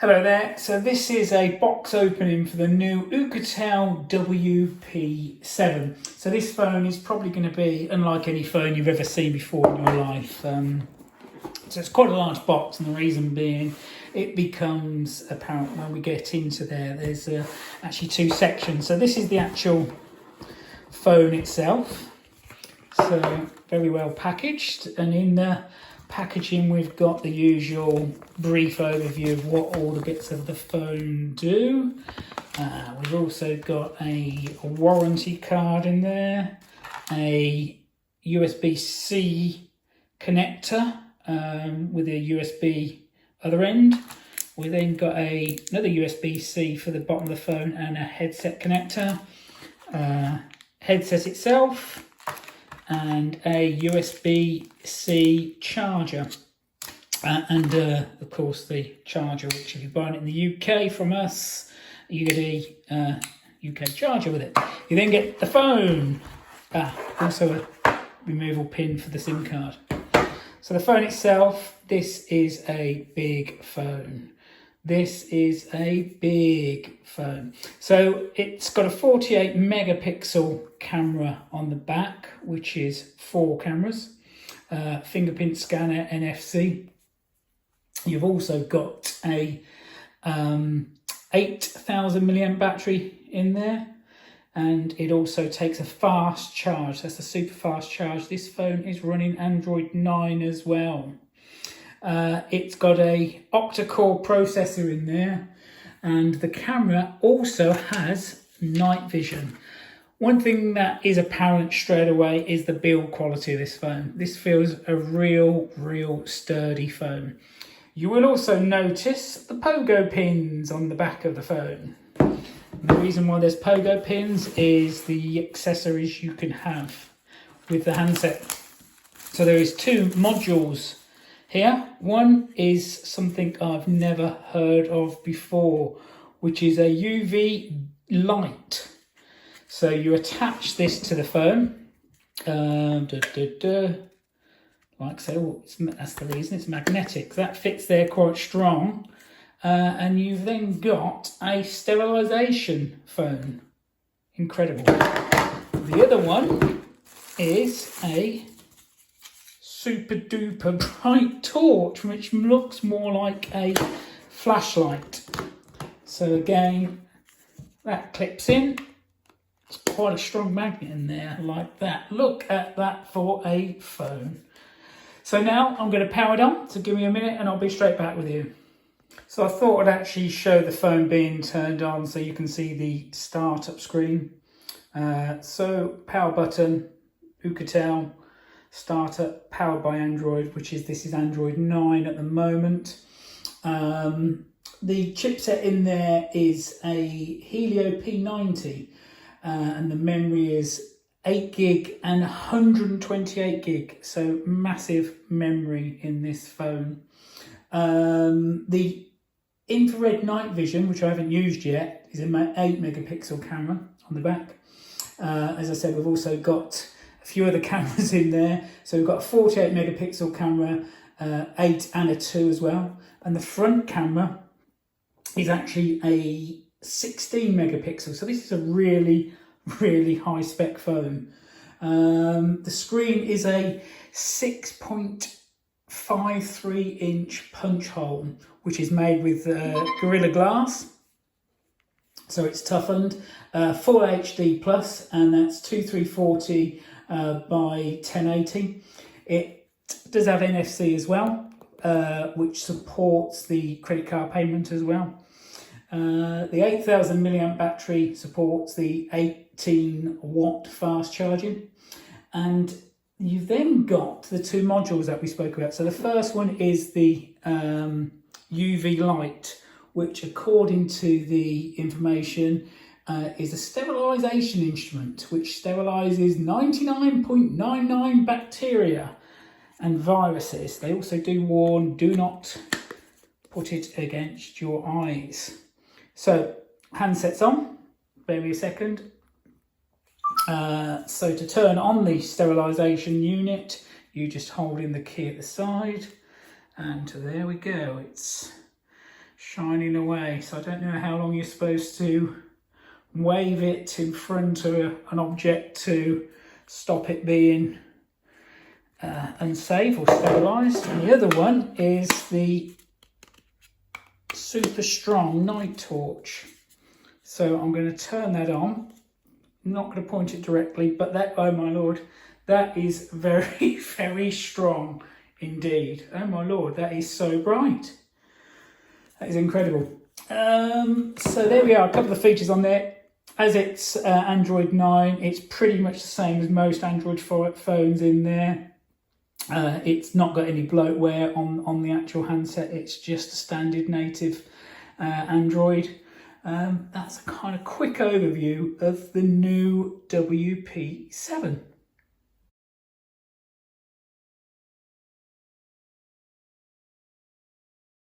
Hello there, so this is a box opening for the new Oukitel WP7. So this phone is probably going to be unlike any phone you've ever seen before in your life. So it's quite a large box, and the reason being it becomes apparent when we get into there. There's actually two sections. So this is the actual phone itself. So very well packaged, and in the packaging we've got the usual brief overview of what all the bits of the phone do. We've also got a warranty card in there, a USB-C connector with a USB other end. We then got another USB-C for the bottom of the phone and a headset connector, headset itself, and a USB-C charger, and of course the charger, which if you're buying it in the UK from us, you get a UK charger with it. You then get the phone, also a removal pin for the SIM card. So the phone itself, this is a big phone. This is a big phone. So it's got a 48 megapixel camera on the back, which is 4 cameras, fingerprint scanner, NFC. You've also got a 8,000 milliamp battery in there, and it also takes a fast charge. That's a super fast charge. This phone is running Android 9 as well. It's got a octa-core processor in there, and the camera also has night vision. One thing that is apparent straight away is the build quality of this phone. This feels a real sturdy phone. You will also notice the pogo pins on the back of the phone. The reason why there's pogo pins is the accessories you can have with the handset. So there is 2 modules here. One is something I've never heard of before, which is a UV light. So you attach this to the phone, like so. That's the reason it's magnetic. That fits there quite strong, and you've then got a sterilisation phone. Incredible. The other one is a super duper bright torch, which looks more like a flashlight. So again, that clips in. It's quite a strong magnet in there, like that. Look at that for a phone. So now I'm going to power it on, so give me a minute and I'll be straight back with you. So I thought I'd actually show the phone being turned on so you can see the startup screen. So power button, Oukitel, startup, powered by Android, this is Android 9 at the moment. The chipset in there is a Helio P90, and the memory is 8 gig and 128 gig, so massive memory in this phone. The infrared night vision, which I haven't used yet, is in my 8 megapixel camera on the back. As I said, we've also got a few other cameras in there. So we've got a 48 megapixel camera, 8 and a 2 as well. And the front camera is actually a 16 megapixel. So this is a really high spec phone. The screen is a 6.53 inch punch hole, which is made with Gorilla Glass. So it's toughened, full HD plus, and that's 2340 by 1080. It does have NFC as well, which supports the credit card payment as well. The 8,000 milliamp battery supports the 18 watt fast charging, and you've then got the 2 modules that we spoke about. So the first one is the UV light, which according to the information is a sterilisation instrument which sterilises 99.99 bacteria and viruses. They also do warn, do not put it against your eyes. So handset's on, bear me a second. So to turn on the sterilisation unit, you just hold in the key at the side, and there we go. It's shining away. So I don't know how long you're supposed to wave it in front of an object to stop it being unsafe or sterilised. And the other one is the super strong night torch. So I'm going to turn that on. I'm not going to point it directly, but that, oh my lord, that is very, very strong indeed. Oh my lord, that is so bright. That is incredible. So there we are, a couple of features on there. As it's Android 9, it's pretty much the same as most Android phones in there. It's not got any bloatware on the actual handset. It's just a standard native Android. That's a kind of quick overview of the new WP7.